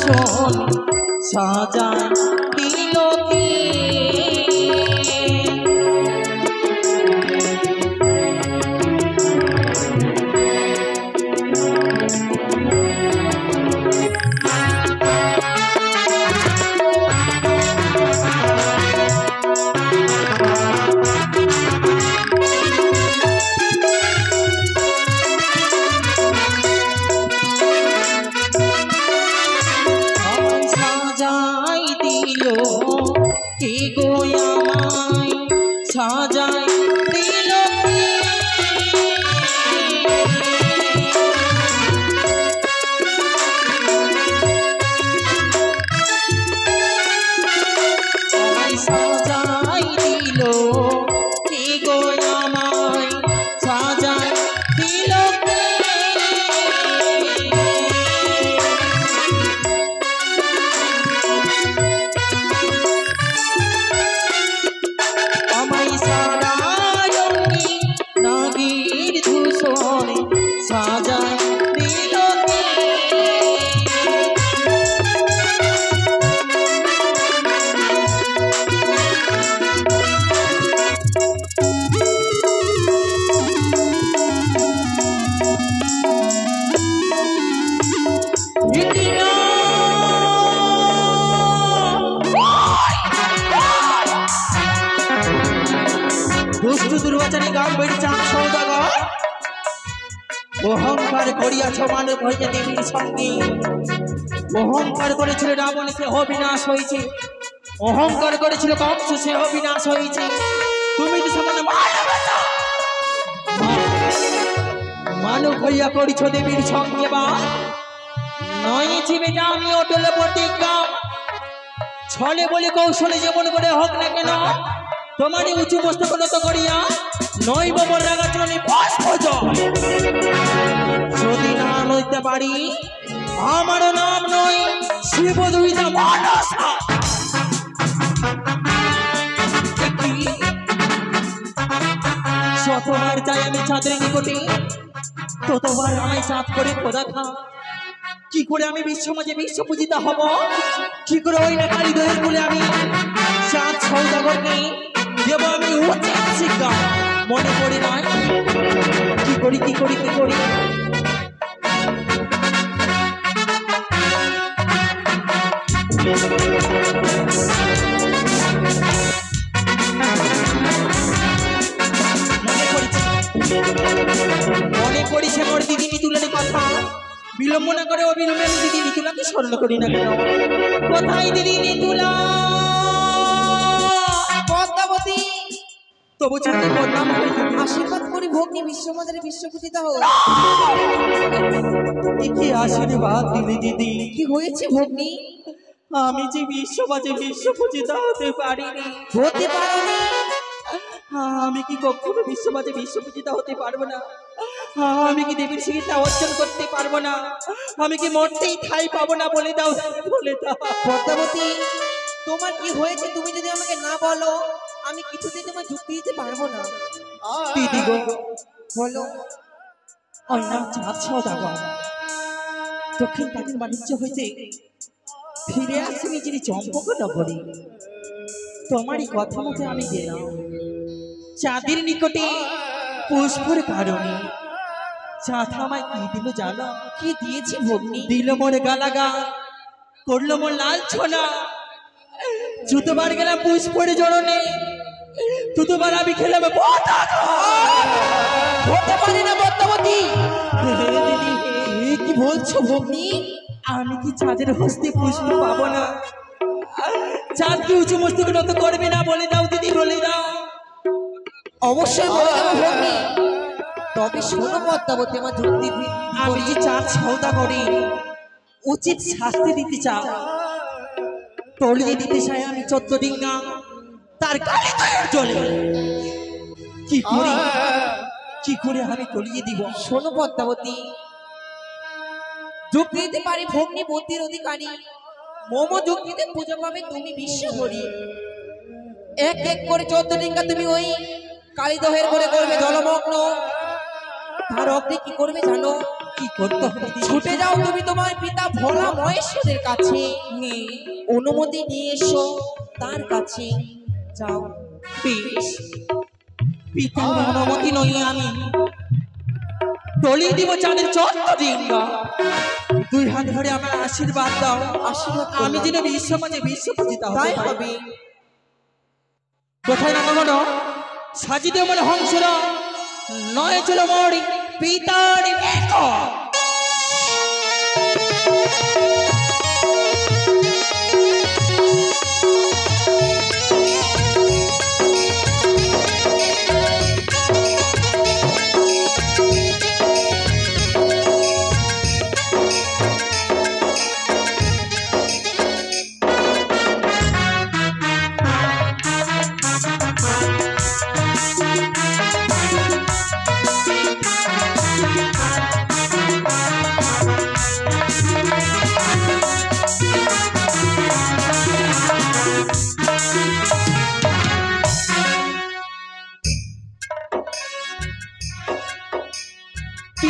ভূষণ সাজায় দিল কে সাজায় দিল সাজাই দিল কে গো আমায় সাজায় দিল সাজায় দিল দুষ্টু দুর্বাচারী গান বেড়ে চাঁদ সৌদাগর অহংকার করিয়াছ মানব হইতে দেবীর সঙ্গে অহংকার করেছিল রাবণ সে বিনাশ হয়েছে অহংকার করেছিল কংস সে বিনাশ হয়েছে তুমি তো সামান্য মানব হইয়া করিছ দেবীর সঙ্গে বা নয়ছি বেটা আমি অটল প্রতিজ্ঞা ছলে বলে কৌশলে যেমন করে হোক না কেন তোমারই উঁচু মস্তক নত করিয়া নৈব রাগা চলে যদি না লইতে পারি আমার নাম নয় শিব দুইটা মানস শতবার চাই আমি চাঁদের নিকটে ততবার আমায় চাঁদ করে খোদা খা কি করে আমি বিশ্ব মাঝে বিশ্ব পূজিতা হব কি করে ওই না কালী দোহের বলে আমি চাঁদ সৌদাগরকে দেব আমি উচিত শিক্ষা মনে করি না কি করি কি করি কি করি মনে পড়েছে মোর দিদি মিতুলের কথা বিলম্ব না করে অবিলম্বে আমি দিদি মিতুলাকে স্মরণ করি না কেন কোথায় দিদি মিতুলা পদ্মাবতী তবু চাঁদের বদনাম আশীর্বাদ করি ভগ্নী বিশ্বমাতারে বিশ্বপূজিতা হোক কি আশীর্বাদ দিদি দিদি কি হয়েছে ভগ্নী আমি যে বিশ্বমাঝে বিশ্বপূজিতা হতে পারিনি আমি কি কখনো বিশ্বমাঝে বিশ্বপূজিতা হতে পারবো না আমি কি দেবীর স্বীকৃতি অর্জন করতে পারবো না আমি কি মরতেই ঠাঁই পাবো না বলে দাও পদ্মাবতী তোমার কি হয়েছে তুমি যদি আমাকে না বলো আমি কিছুতেই তোমার যুক্তি দিতে পারবো না দিদি গো বলো অন্য চাঁদ সওদাগর দক্ষিণ কালীর বাণিজ্য হইতে ফিরে আসি নিজের চম্পক নগরী তোমারই কথা মতো আমি গেলাম চাঁদের নিকটে পুষ্পর কারণে চাঁদ আমায় কি দিল জানো কি দিয়েছি ভগ্নী দিল মোর গালাগা করলো মোর লাল ছোনা যতবার গেলাম পুষ্পর জড়নে ততবার আমি খেলাম হতে পারি না পদ্মাবতী দিদি কি বলছো ভগ্নী আমি কি চাঁদের হস্তে পুষ্প পাবো না চাঁদ কি উঁচু মস্তক নত করবে না বলে দাও দিদি বলে দাও অবশ্যই বলে দেবো ভগ্নী তবে শোনো পদ্মাবতী আমার যুক্তি আমি যে চাঁদ সওদাগরে উচিত শাস্তি দিতে চাও তলিয়ে দিতে চাই আমি 14 ডিঙ্গা তার গালে চলে কি করে আমি তলিয়ে দিব শোনো পদ্মাবতী যুক্তি দিতে পারি ভগ্নী বুদ্ধির অধিকারী মম যুক্তিতে পূজা পাবে তুমি বিশ্ব করি এক এক করে 14 ডিঙ্গা তুমি ওই কালী দহের করে করবে জলমগ্ন তার অগ্নি কি করবে জানো কি করতে হবে দিদি? ছুটে যাও তুমি তোমার পিতা ভোলা মহেশ্বরের কাছে, অনুমতি নিয়ে এসো তার কাছে যাও। বেশ, পিতার অনুমতি নইলে আমি তলিয়ে দিব চাঁদের চত্ব ডিঙ্গা। দুই হাত ধরে আমার আশীর্বাদ দাও, আশীর্বাদ আমি যেন বিশ্ব মাঝে বিশ্ব পূজিতা তাই হতে পারি। হবে। কোথায় না কখনো সাজিতে মনে হংসরা নয় ছিল মরি পিতার বেক।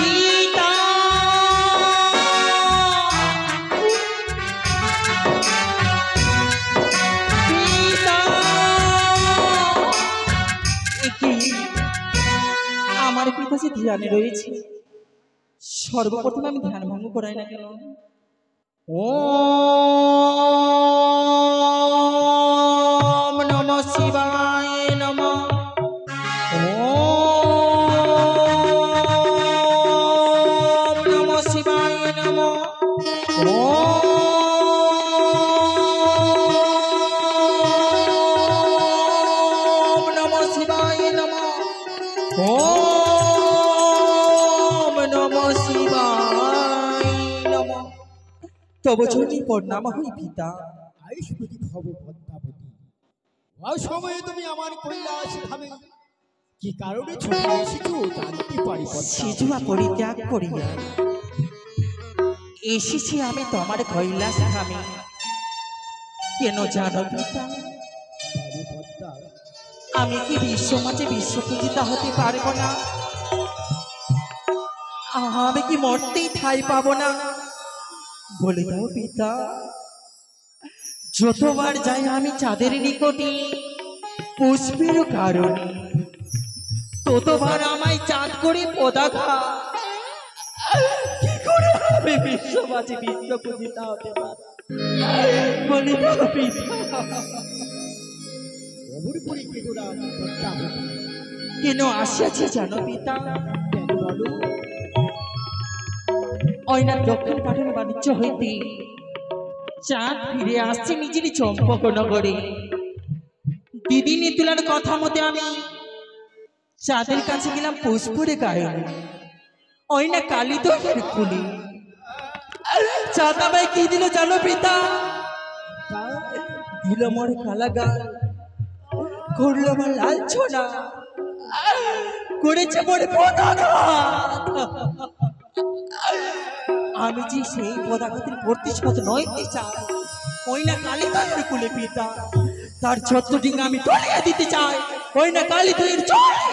পিতা পিতা, আমার পিতা যে ধ্যানে রয়েছে, সর্বপ্রথম আমি ধ্যান ভঙ্গ করাই না কেন? ওম নমঃ শিবায় নমঃ। ওম নমঃ শিবায় নমঃ। ওম নমঃ শিবায় নমঃ। ওম নমঃ শিবায় নমঃ। তব চরণে প্রণাম হই পিতা। আয়ুষ্মতি ভব পদ্মাবতী, অসময়ে তুমি আমার কৈলাস ধামে কি কারণে ছুটে এসেছো জানতে পারি পদ্মা? সিজুয়া পরিত্যাগ করিয়া এসেছি আমি তোমার কৈলাস ধামে। কেন জানো পিতা? তবে পদ্মা, আমি কি বিশ্ব মাঝে বিশ্ব পূজিতা হতে পারবো না? আমি কি মরতেই ঠাঁই পাবো না? বলে দাও পিতা। যতবার যাই আমি চাঁদের নিকটে পুষ্পের কারণে, ততবার আমায় চাঁদ করে পদাঘা। কি করে আমি বিশ্ব মাঝে বিশ্ব পূজিতা হতে পারবো? বলে দাও পিতা। অমর করে কেতরা পদ্মাবতী, কেন আসিয়াছে জানো পিতা? কেন বলো? অয়নার দক্ষিণ পাটন বাণিজ্য হইতে চাঁদ ফিরে আসছে নিজেরই চম্পকনগরে। দিদি নিতুলার কথা মতে আমি চাঁদের কাছে গেলাম পুষ্পরে গায়নে। অয়না কালী তো খুলি চাঁদ আমায় কি দিল জানো পিতা? দিল মোর কালা গাল, করলো আমার লাঞ্ছনা, করেছে মোর পদাঘাত। আমি যে সেই পদাঘাতের প্রতিশোধ নইতে চাই, ওই না কালী তাদের কুলে পিতা, তার ছোট্ট ডিঙ্গা আমি তলিয়ে দিতে চাই। ওই না কালী তুই চলে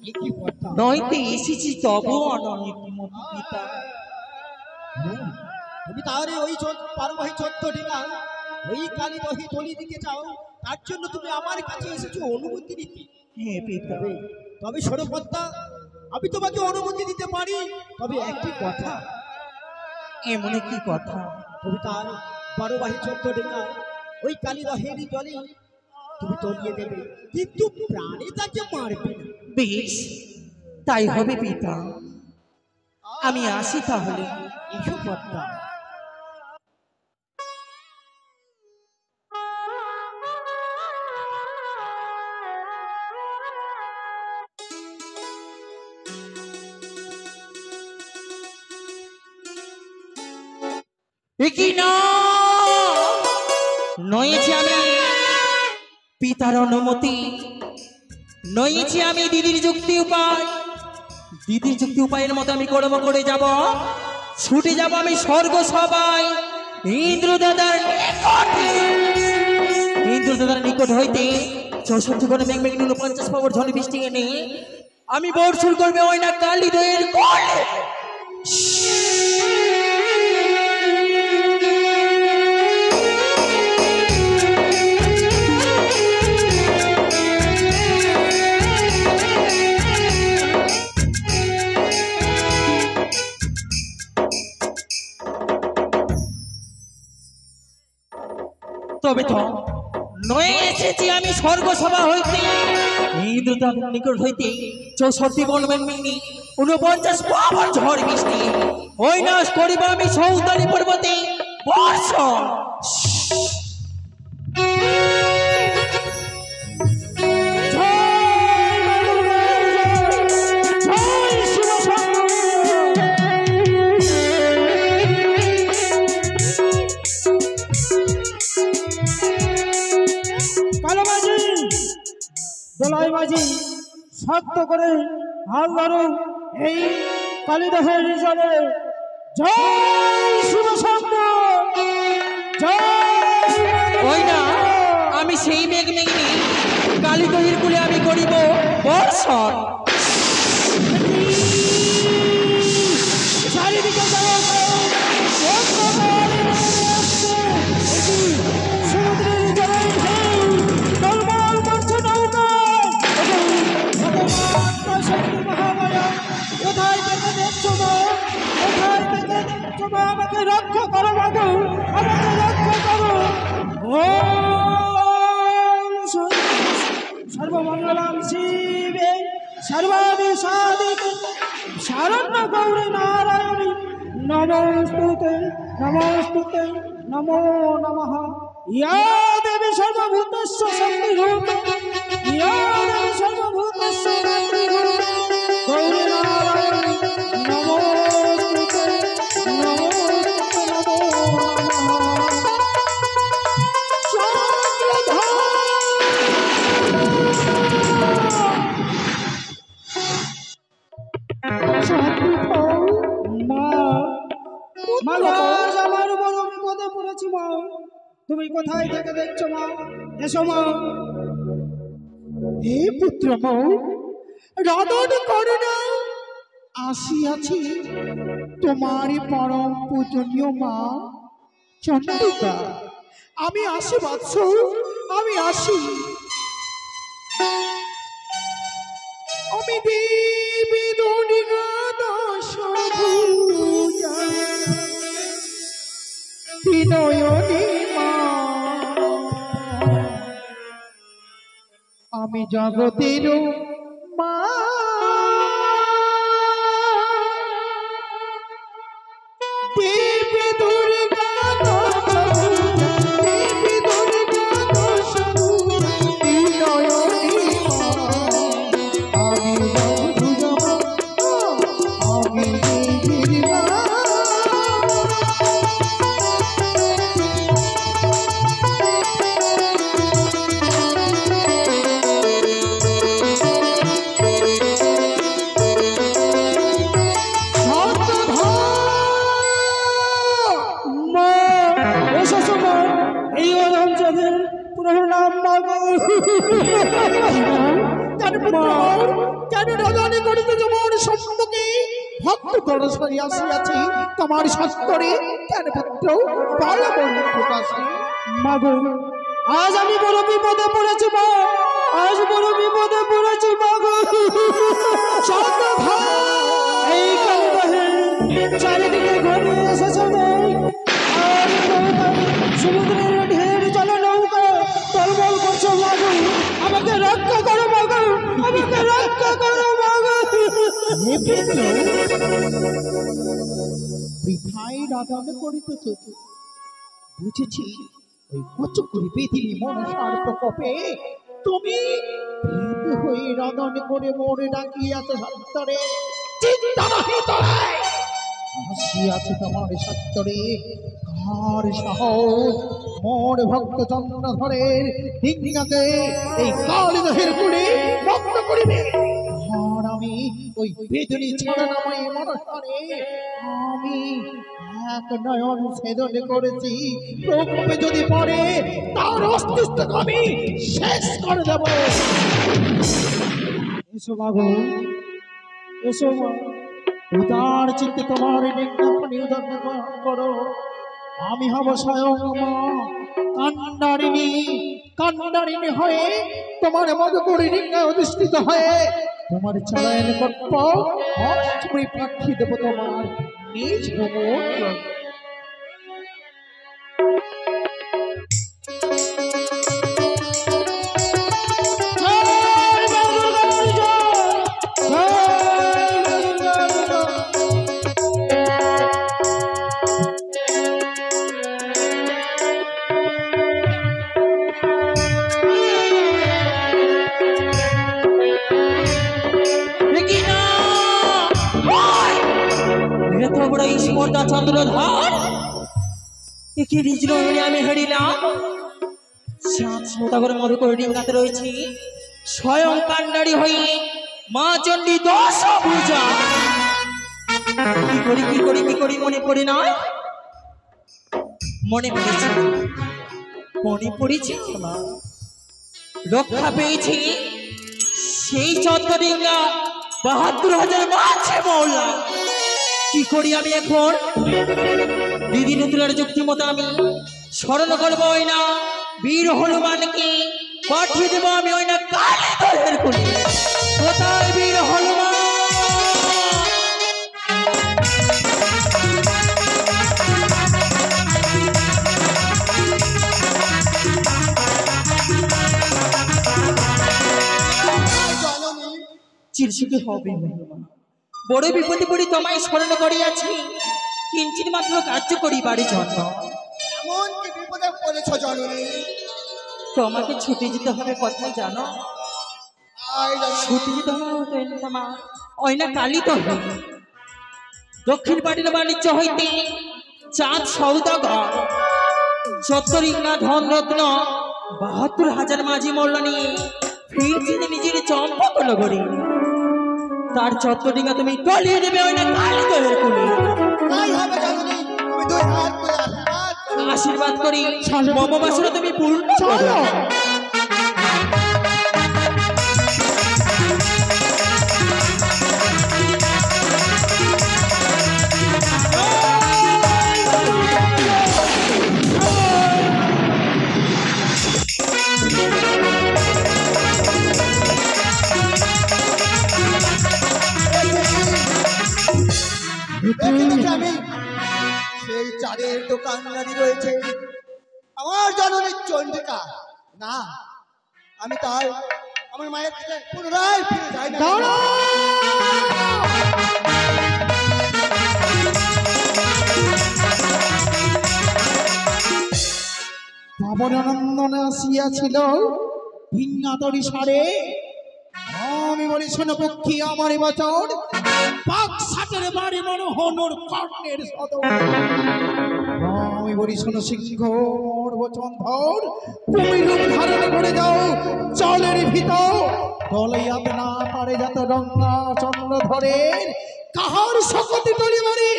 এ কি পদ্মা? নইতে এসেছি তব অননীতিমতি পিতা। তুমি তাহলে ওই পারবাহী চোদ্দ ডিঙ্গা ওই কালী দহি তলি দিতে চাও, তার জন্য তুমি আমার কাছে এসেছো অনুমতি নিতে? হ্যাঁ পিতা। তবে শোনো পদ্মা, আমি তোমাকে অনুমতি দিতে পারি, তবে একটি কথা। এমন কি কথা? তুমি তার বারোবাহী চোদ্দ ডিঙ্গা ওই কালী দহেরই জলে তুমি তলিয়ে দেবে, কিন্তু প্রাণে তাকে মারবে না। বেশ, তাই হবে পিতা। আমি আসি তাহলে। এসো পদ্মা। কি না নয়েছি আমি পিতার অনুমতি, নয়েছি আমি দিদির যুক্তি উপায়। দিদির যুক্তি উপায়ের মতো আমি কর্ম করে যাব, ছুটে যাব আমি স্বর্গ সবাই ইন্দ্র দাদার নিকটে। ইন্দ্র দাদার নিকট হইতে 64 কোণে মেঘ মেঘ 50 পাবর ঝড় বৃষ্টি এনে আমি বর্ষণ করবে ওই না কালী দয়ের কোলে। তবে তো নয়ে এসেছি আমি স্বর্গসভা হইতে ইন্দ্রতার নিকট হইতে 64 বলবেন মিনি 49 পাবন ঝড় বৃষ্টি ওই নাশ করিব আমি সৌদানি পর্বতে বর্ষণ। দোলাই মাঝি শক্ত করে হাল ধরো এই কালিদাসের জলে জয় শিব শঙ্কর ওই না আমি সেই মেঘ মেঘনি কালিদহির কুলে আমি করিব বর্ষণ। চারিদিকে সমুদ্রের জলে টলমল করছে নৌকা। মহামায়া কোথায় থেকে দেখছো মা? কোথায় থেকে দেখছো মা? আমাকে রক্ষা করো মাগো, আমাকে রক্ষা করো। ওম সর্বমঙ্গলাং শিবে সর্বাদি সাধিকে শরণ্য গৌরী নারায়ণী নমস্তুতে নমস্তুতে নমো নমঃ। ইয়া দেবী সর্বভূতস্য শক্তিরূপে ইয়া দেবী সর্বভূতস্য শক্তিরূপে গৌরী নারায়ণী নমস্তুতে নমস্তুতে নমো নমঃ। আমার বড় বিপদে পড়েছি মা, তুমি কোথায় থেকে দেখছো মা? এসো মা। হে পুত্র মা, রদন করো না, আসিয়াছি তোমার পরম পূজনীয় মা চন্দ্রিকা। আমি আসি বৎস, আমি আসি। আমি দেবী দুর্গা দশভুজা বিনয়নী মা, আমি জগতের মা। দেবী দুর্গা দশভুজা, দেবী দুর্গা দশভুজা বিনয়নী মা, আমি জগদুর্গা মা, আমি দেবীর মা। তোমার শাস্ত্রে কেন পুত্র প্রকাশে? মাগো, আজ আমি বড় বিপদে পড়েছি মা, আজ বড় বিপদে পড়েছি মাগো। এই কালিদাহে চারিদিকে ঘনিয়ে এসেছে আর সমুদ্রের ঢের জলে নৌকা টলমল করছে মাগো, আমাকে রক্ষা করো মাগো, আমাকে রক্ষা করো মাগো। বৃথাই রাধন করিতেছ, বুঝেছি ওই কচুকুরি বেদিনী মনসার প্রকোপে তুমি ভীত হয়ে রাধন করে মোরে ডাকিয়াছ সত্তরে। চিন্তা নাহি তোরে, আসিয়াছে তোমার সত্তরে। কার সাহস মোর ভক্ত চন্দ্রধরের ডিঙ্গাকে এই কালিদাহের কুড়ি ভক্ত করিবে? আর আমি ওই বেদনী ছাড়া নামাই মনসারে আমি এক নয়ন ছেদন করেছি। প্রকোপে যদি পড়ে তার অস্তিত্ব আমি শেষ করে দেব। এসো মাগো, এসো মা, উদার চিত্তে তোমার নিম্নখানি উদাহরণ করো। আমি হব স্বয়ং মা কান্ডারিণী, কান্ডারিণী হয়ে তোমার মধুকরী নিম্নায় অধিষ্ঠিত হয়ে তোমার চলায়ন কর্প অষ্টমী পাখি দেব তোমার নিজ ভবন। এত বড় স্পর্ধা চন্দ্রধর, কি রিজনয়নে আমি হেরিলাম। করে মধুকরী ডিঙ্গাতে রয়েছি স্বয়ং কান্ডারি হয়ে মা চণ্ডী দশ পূজা। কি করি মনে পড়ে না? মনে পড়েছে মা, রক্ষা পেয়েছি সেই চন্দ্রডিঙ্গা ৭২,০০০ মাছে মৌলা। কি করি আমি এখন? দিদি নতুলার যুক্তি মতো আমি স্মরণ করবো ওই না বীর হনুমানকে, পাঠিয়ে দেবো আমি ওই না কালী দলের কোলে। কোথায় বীর হনুমান? চিরসুখী হবে বড় বিপদে পড়ি তোমায় স্মরণ করিয়াছি, কিঞ্চিত মাত্র কার্য করিবারই জন্য। এমন কি বিপদে পড়েছ জননী? তোমাকে ছুটে যেতে হবে কোথায় জানো? ছুটে যেতে হবে ওই না কালী তো দক্ষিণ পাটির বাণিজ্য হইতে চাঁদ সৌদাগর চত্বরিঙ্গা ধন রত্ন ৭২,০০০ মাঝি মূল্য নিয়ে ফিরছি নিজের চম্পক নগরী। তার চত্বরিঙ্গা তুমি টলিয়ে দেবে ওই না কালী দলের কোলে। আশীর্বাদ করি মম বাসনা তুমি পূর্ণ করো। আমি সেই চাঁদের দোকানদারি রয়েছে আমার জননীর চন্ডিকা। না, আমি তাই আমার মায়ের কাছে পুনরায় ফিরে যাই না। ভবনন্দনে আসিয়াছিল ভিন্নাতরি সারে। আমি বলি শোনো পক্ষী আমার বচন, পাক সাটের বাড়ি মনো হনুর কর্ণের সদর। আমি বলি শোনো সিংহ মোর বচন ধর, তুমি রূপ ধারণ করে যাও জলের ভিতর। দলাইয়াতে না পারে যাতে রঙ্গা চন্দ্র ধরে, কাহার শকতি তরি মারি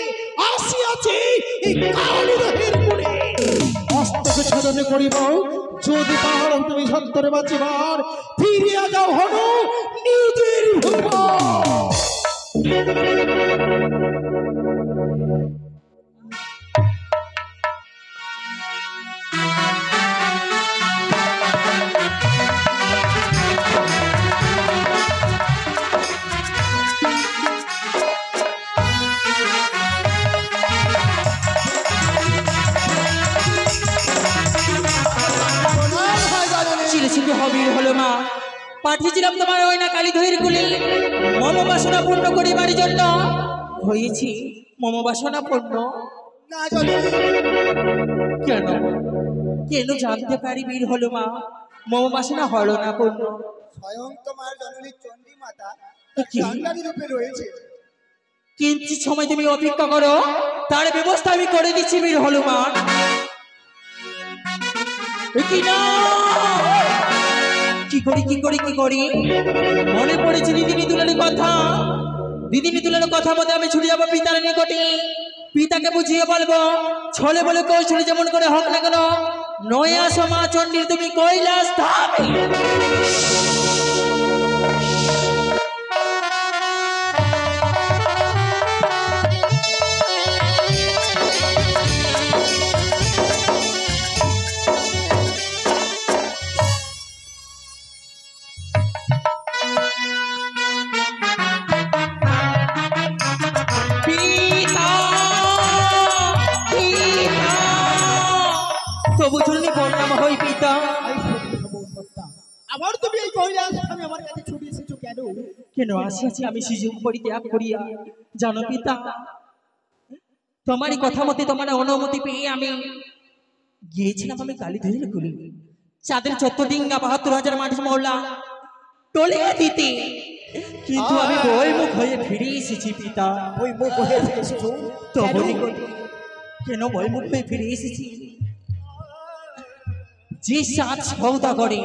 আসিয়াছে এই কালীরহের পুরে। অস্তকে ছদনে করিব যদি পাহাড় তুমি সত্তরে বাঁচিবার, ফিরিয়া যাও হনু নিজের ভুবন। হলো মা, পাঠিয়েছিলাম তোমার ওই না কালী দলের কোলে মম বাসনা পূর্ণ করিবার জন্য। হয়েছি মম বাসনা পূর্ণ? না জননী। কেন কেন জানতে পারি বীর হলো মা মম বাসনা হলো না পূর্ণ? স্বয়ং তোমার জননী চণ্ডী মাতা কি? কান্ডারি রূপে রয়েছে। কিঞ্চিত সময় তুমি অপেক্ষা করো, তার ব্যবস্থা আমি করে দিচ্ছি বীর হনুমান। কি করি মনে পড়েছে দিদি মিতুলের কথা। দিদি মিতুলের কথা মতে আমি ছুটে যাবো পিতার নিকটে। পিতাকে বুঝিয়ে বলবো ছলে বলে কৌশলে যেমন করে হোক না কেন নয় আসো মা চণ্ডীর তুমি কৈলাস ধামে। তবু জন্য বললাম হই পিতা। আবার তুমি এই কৈলাস আমি আমার কাছে ছুটে এসেছো কেন? কেন আসিয়াছি আমি সুযোগ পরিত্যাগ করিয়া, জানো পিতা, তোমারই কথা মতে তোমার অনুমতি পেয়ে আমি গিয়েছিলাম আমি কালীধরের কুলে চাঁদের চত্বরডিঙ্গা ৭২,০০০ মাটি মহল্লা টলিয়ে দিতে, কিন্তু আমি বইমুখ হয়ে ফিরে এসেছি পিতা। ওই মুখ হয়ে এসেছো তো বলি কেন বইমুখ হয়ে ফিরে এসেছি? যে সাত সৌদাগরে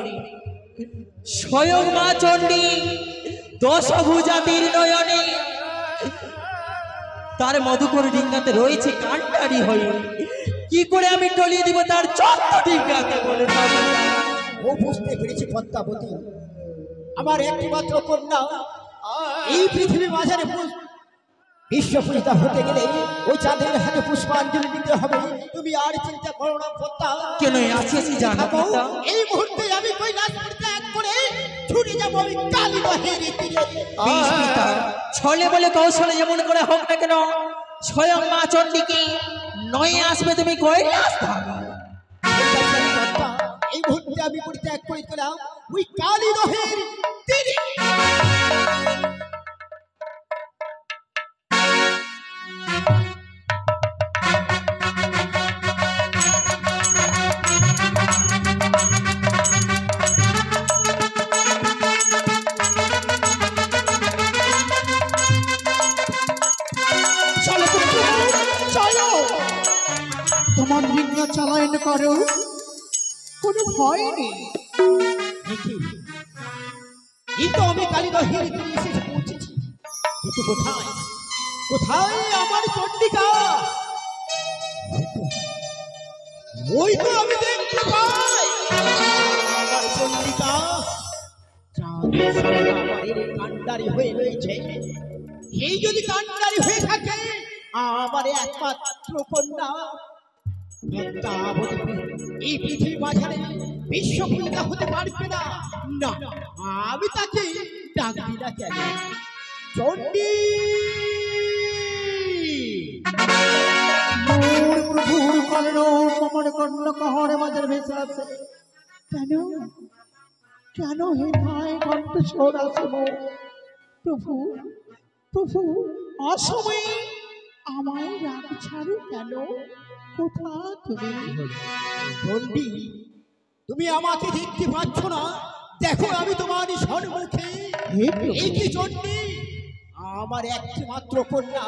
স্বয়ং মা চণ্ডী দশভুজাতির নয়নে তার মধুকর ডিঙ্গাতে রয়েছে কান্ডারি হয়ে, কি করে আমি টলিয়ে দিব তার চত্ব ডিঙ্গাতে বলে দাও। ও বুঝতে পেরেছি পদ্মাবতী, আমার একটি মাত্র কন্যা এই পৃথিবী মাঝারে বিশ্ব পূজিতা হতে গেলে ওই চাঁদের হাতে পুষ্পাঞ্জলি দিতে হবে। তুমি আর চিন্তা করো না পদ্মা। কেন আসিয়াছি জানো পিতা? এই মুহূর্তে আমি কৈলাস পরিত্যাগ করে ছুটে যাবো আমি কালীবাহের তীরে। বেশ পিতা, ছলে বলে কৌশলে যেমন করে হোক না কেন স্বয়ং মা চণ্ডীকে নয়ে আসবে তুমি কৈলাস ধামে। পদ্মা, এই মুহূর্তে আমি পরিত্যাগ করে গেলাম ওই কালীবাহের তীরে। তোমার ডিঙ্গা চালায়ন করো, কোনো ভয় নেই। এই তো আমি কালীবাহের তীরে এসে পৌঁছেছি, কিন্তু কোথায় কোথায় আমার চণ্ডিকা? ওই তো আমি দেখতে পাই আমার চণ্ডিকা চাঁদের সঙ্গে আমাদের কান্ডারি হয়ে রয়েছে। এই যদি কান্ডারি হয়ে থাকে আমার একমাত্র কন্যা পদ্মাবতী এই পৃথিবী মাঝারে বিশ্ব পূজিতা হতে পারবে না। না, আমি তাকে ডাকবি না কেন? চণ্ডী! মোর প্রভুর কর্ণ কমর কর্ণ কহরে মাঝের ভেসে আছে কেন? কেন হে ভাই কণ্ঠস্বর আছে মোর? প্রভু প্রভু, অসময়ে আমায় রাগ ছাড়ো কেন? কোথা তুমি? চণ্ডী, তুমি আমাকে দেখতে পাচ্ছ না? দেখো আমি তোমার সম্মুখে। হে প্রভু, এই কি চণ্ডী? আমার একটি মাত্র কন্যা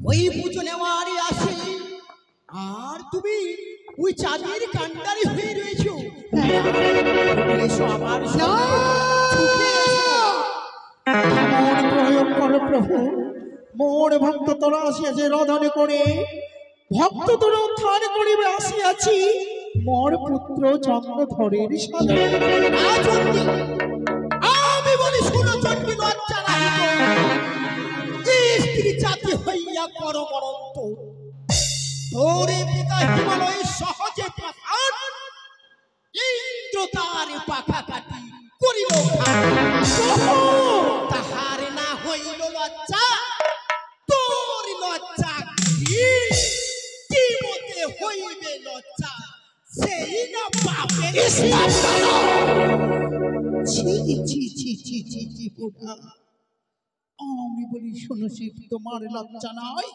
ওই পুজো নেওয়ারই আসে, আর তুমি ওই চাঁদের কান্ডারি হয়ে রয়েছো। তুমি এসো আমার সঙ্গে, ছুটে এসো। এমন প্রয়োগ করো প্রভু, মোর ভক্ত তোরা আসিয়াছে রধনে করে, ভক্ত তোরা উত্থান করিবে আসিয়াছি মোর পুত্র চন্দ্রধরের সাথে। আমি বলি শুনো চণ্ডী, লজ্জা রাখিত স্ত্রী জাতি হইয়া কর মরন্ত। তোরে পিতা হিমালয় সহজে পাঠান, ইন্দ্র তার পাখা কাটি করিল তাহার না হইল লজ্জা। তোর লজ্জা কি মতে হইবে লজ্জা? সেই না বাপের ছি ছি ছি ছি ছি ছি পুরা। আমি বলি শোনো শিব, তোমার লজ্জা নাই?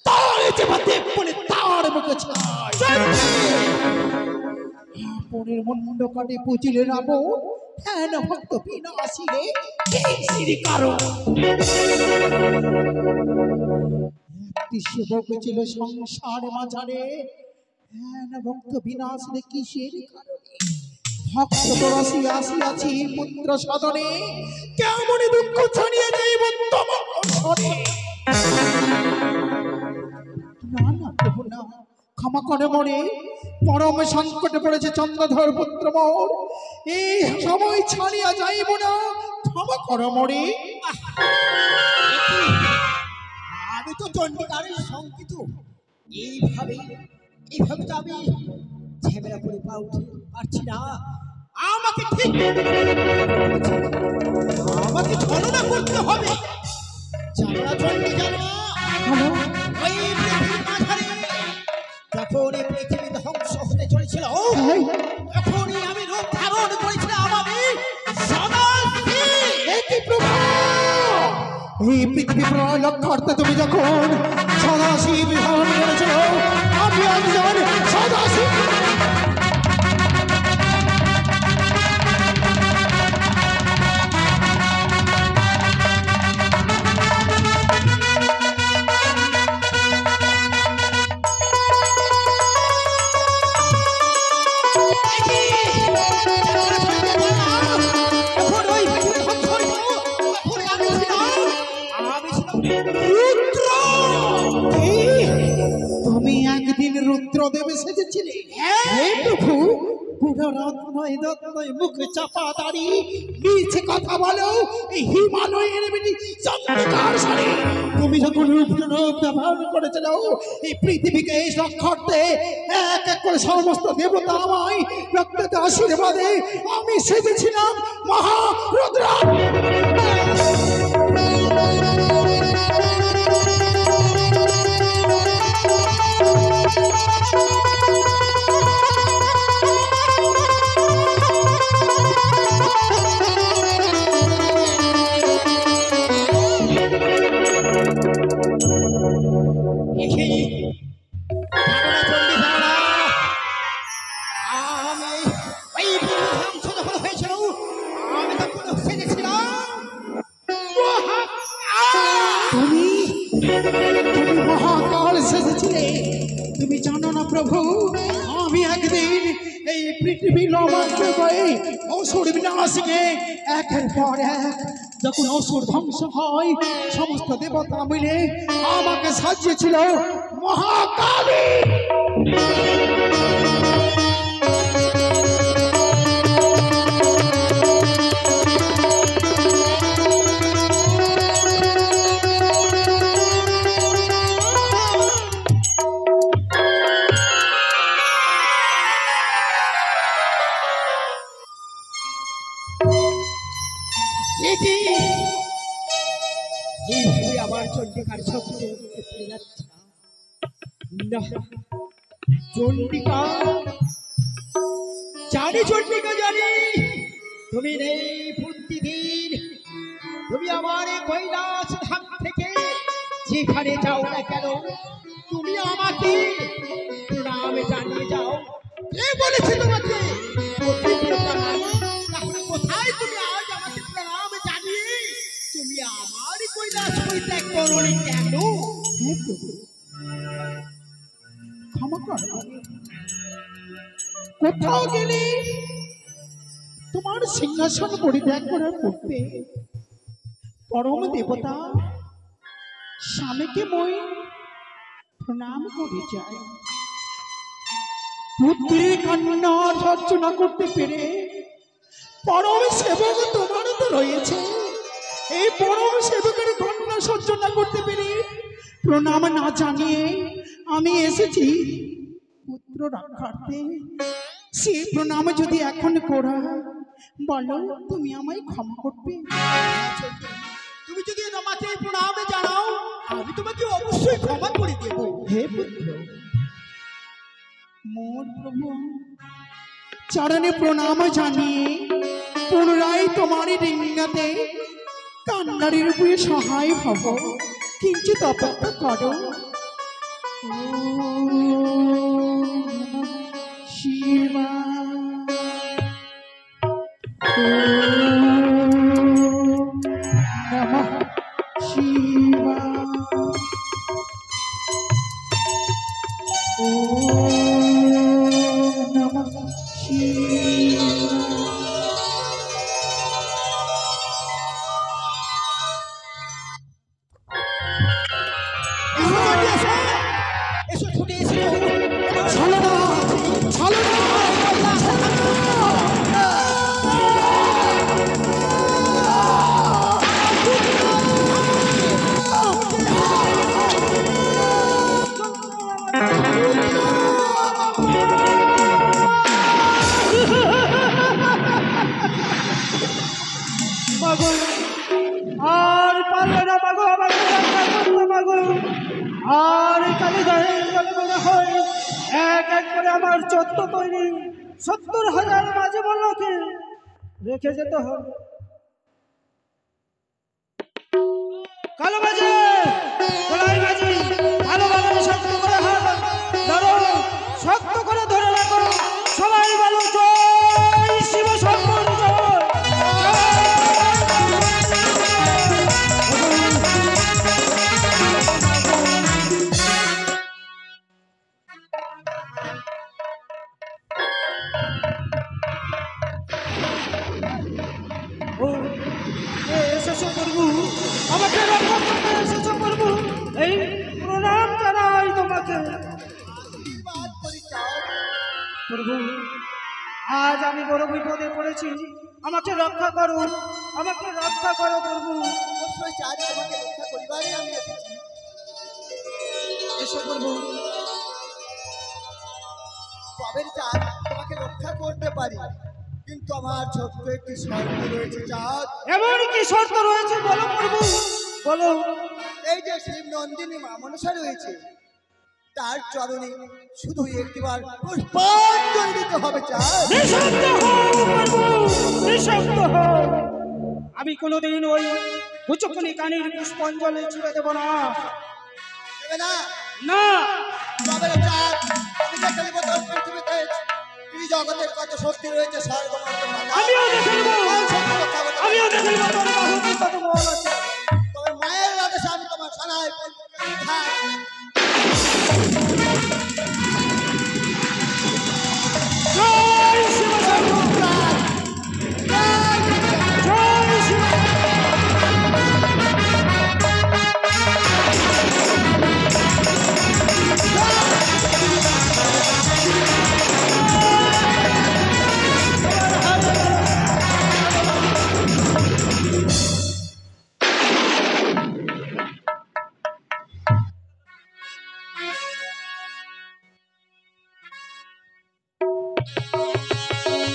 তার যেভাবে বলে তার মুখে ছাই। পরের মন্ড কাটে পুজিলে রাবণ, হ্যাঁ না ভক্ত বিনা আসিলে শ্রী কারণ। একটি সেবক ছিল সংসার মাঝারে, হ্যাঁ না ভক্ত বিনা আসিলে কিসের কারণে? ভক্ত তোরাসি আসিয়াছি পুত্র সদনে, কেমন দুঃখ ছাড়িয়ে যাইব তোমার সরে। না না প্রভু না, ক্ষমা করে মরে, পরম সংকটে পড়েছে চন্দ্রধর পুত্র মোর, এই সময় ছাড়িয়া যাইব না, ক্ষমা করে মরে। আমি তো চণ্ডিকারের শঙ্কিত। এইভাবে এইভাবে তো আমি ঝামেলা করে পারছি না। আমাকে ঠিক আমাকে ছলনা করতে হবে। জানো না চণ্ডী, জানো ওই পৃথিবীর মাঝারে যখন এই পৃথিবী ধ্বংস হতে চলেছিল পৃথিবী প্রলয় লক্ষ্যার্থে তুমি যখন সদাশিব বিধান করেছিল, আমি একজন সদাশিব। এখন ওই পৃথিবী ধ্বংস হয়ে গেল, এখন আমি ছিলাম রুদ্র। কি? তুমি একদিন রুদ্রদেব সেজেছিলে? হে প্রভু, পুরো রাত নয় রাত নয় মুখ চাপা দাড়ি, মিছে কথা বলো এই হিমালয়ের বেটি চন্দ্রিকার সারে। তুমি যখন রূপ ব্যবহার করেছিল এই পৃথিবীকে রক্ষার্থে, এক এক করে সমস্ত দেবতা আমায় রক্ততে আশীর্বাদে আমি সেজেছিলাম মহারুদ্র। আমি ওই পৃথিবী ধ্বংস যখন হয়েছিল, আমি তখন সেজেছিলাম তুমি তুমি মহাকাল সেজেছিলে। তুমি জানো না প্রভু, আমি একদিন এই পৃথিবী লবণকে বয়ে অসুর বিনাশকে একের পর এক যখন অসুর ধ্বংস হয়, সমস্ত দেবতা মিলে আমাকে সাজিয়েছিল মহাকালী। এইভাবে আমার চন্ডিকার শব্দ ফেলে যাচ্ছে না। চন্ডিকা, জানি চন্ডিকা, জানি তুমি নেই প্রতিদিন। তুমি আমার এই কৈলাস ধাম থেকে যেখানে যাও না কেন, তুমি আমাকে প্রণাম জানিয়ে যাও। কে বলেছে তোমাকে পতিব্রতা নারী? তাহলে কোথায় তুমি আজ আমাকে প্রণাম জানিয়ে তুমি আমার কৈলাস পরিত্যাগ করোনি কেন? হে প্রভু, ক্ষমা করো। কোথাও গেলে তোমার সিংহাসন পরিত্যাগ করার পূর্বে পরম দেবতা স্বামীকে মই প্রণাম করে যায়। পুত্রের কান্না অর্চনা করতে পেরে পরম সেবক তোমার তো রয়েছে। এই পরম সেবকের কান্না সহ্য না করতে পেরে প্রণাম না জানিয়ে আমি এসেছি পুত্র রক্ষার্থে। সে প্রণাম যদি এখন করা, বলো তুমি আমায় ক্ষমা করবে? তুমি যদি আমাকে প্রণাম জানাও, আমি তোমাকে অবশ্যই ক্ষমা করে দেব। হে পুত্র, মোর প্রভু চরণে প্রণাম জানিয়ে পুনরায় তোমার ডিঙ্গাতে কান্নারির উপরে সহায় হব। কিঞ্চিত অপেক্ষা করো। শিবা নমঃ শিবা। নমঃ শিবা। এসো, ছুটে এসো। চলো না, চলো না। আর পারবে না মাগো, আমাকে রক্ষা করতে মাগো। আর কালী দহের বলে মনে হয় এক এক করে আমার 14 তৈরি 70,000 মাঝে বলকে রেখে যেতে হবে। কালো বাজে গলায় বাজি ভালোভাবে শক্ত করে হাত ধরো, শক্ত করে ধরে রাখো, সবাই বলো জয় শিব শম্ভুর জয়। ও এসেছো প্রভু, আমাকে রক্ষা করতে এসেছো প্রভু, এই প্রণাম জানাই তোমাকে আশীর্বাদ করি চাঁদ। প্রভু। আজ আমি বড় বিপদে পড়েছি, আমাকে রক্ষা করো, আমাকে রক্ষা করো প্রভু। অবশ্যই চাঁদ, তোমাকে রক্ষা করিবারই আমি এসেছি। এসো প্রভু। তবে চাঁদ, তোমাকে রক্ষা করতে পারি, কিন্তু আমার ছোট্ট একটি শর্ত রয়েছে চাঁদ। এমন কি শর্ত রয়েছে বলো প্রভু, বলো। এই যে শিব নন্দিনী মা মনসা রয়েছে, তার চরণে শুধু একটিবার পুষ্পাঞ্জলি দিতে হবে চাঁদ। নিঃশব্দ হও প্রভু, নিঃশব্দ হও। আমি কোনোদিন ওই কুচকুনি কানির পুষ্পাঞ্জলি ছুড়ে দেব না। দেবে না? না, তবে চাঁদ, আমি দেখে নেব তোর পৃথিবীতে এই জগতের কত শক্তি রয়েছে, স্বর্গ মর্ত পাতাল। আমিও দেখে নেব, কোন শক্তি রক্ষা করতে পারে? আমিও দেখে নেব তোর বাহুতে কত বল আছে।